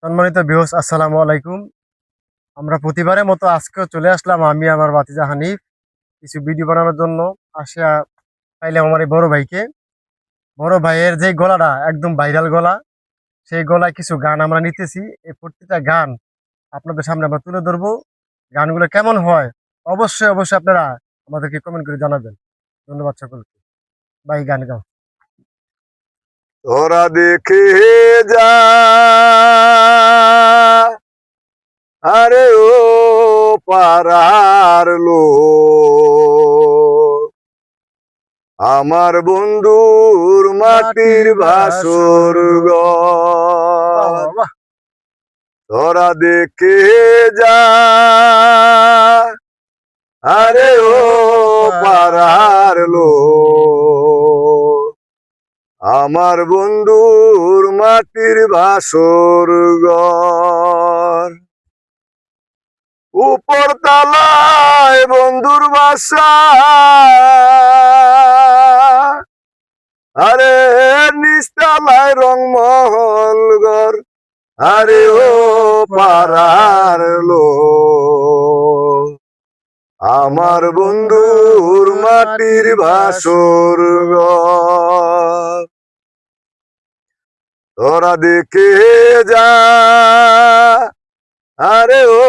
সম্মানিত ভিউয়ার্স, আসসালামু আলাইকুম। আমরা প্রতিবারের মতো আজকেও চলে আসলাম, আমি আমার ভাতিজা হানিফ কিছু ভিডিও বানানোর জন্য। আসিয়া পাইলাম আমার এই বড় ভাইকে। বড় ভাইয়ের যে গলাটা একদম ভাইরাল গলা, সেই গলায় কিছু গান আমরা নিতেছি। এই প্রত্যেকটা গান আপনাদের সামনে আমরা তুলে ধরবো। গানগুলো কেমন হয় অবশ্যই অবশ্যই আপনারা আমাদেরকে কমেন্ট করে জানাবেন। ধন্যবাদ সকলকে। ভাই, গান গাও। তোরা দেখে যা, আরে ও পাড়ার লোক, আমার বন্ধুর মাটির ভাসুর বাহ, ঘর। বাহ, বাহ। তোরা দেখে যা, আরে ও পাড়ার লোক, আমার বন্ধুর মাটির ভাসুর ঘর। উপর তালায় বন্ধুর বাসা, আরে নিচতলায় রংমহল ঘর। আরে ও পাড়ার লোক, আমার বন্ধুর মাটির ভাসুর ঘর। তোরা দেখে যা, আরে ও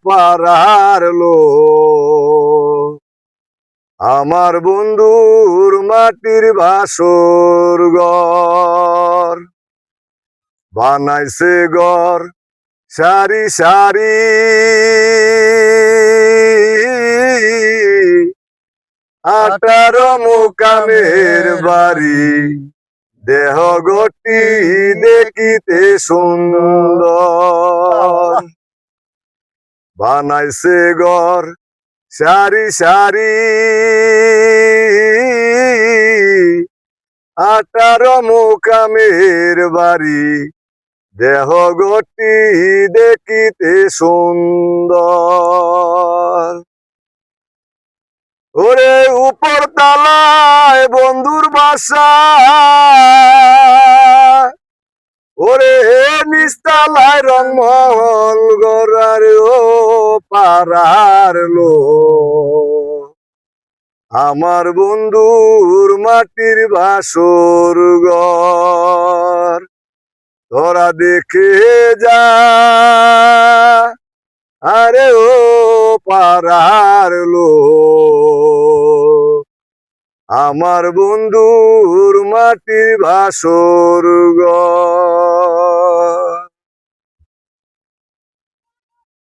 পাড়ার লোক, আমার বন্ধুর মাটির ভাসুর ঘর। বানাইছে ঘর সারি সারি, আঠারো মুকামের বাড়ি, দেহ গতি দেখিতে সুন্দর। বানাইছে ঘর সারি সারি, আঠারো মুকামের বাড়ি, দেহ গতি দেখিতে সুন্দর। ওরে উপর তালায় বন্ধুর বাসা, ওরে নিচতলায় রংমহল ঘর। আরে ও পাড়ার লোক, আমার বন্ধুর মাটির ভাসুর ঘর। তোরা দেখে যা, আরে ও পাড়ার লোক, আমার বন্ধুর মাটির ভাসুর ঘর।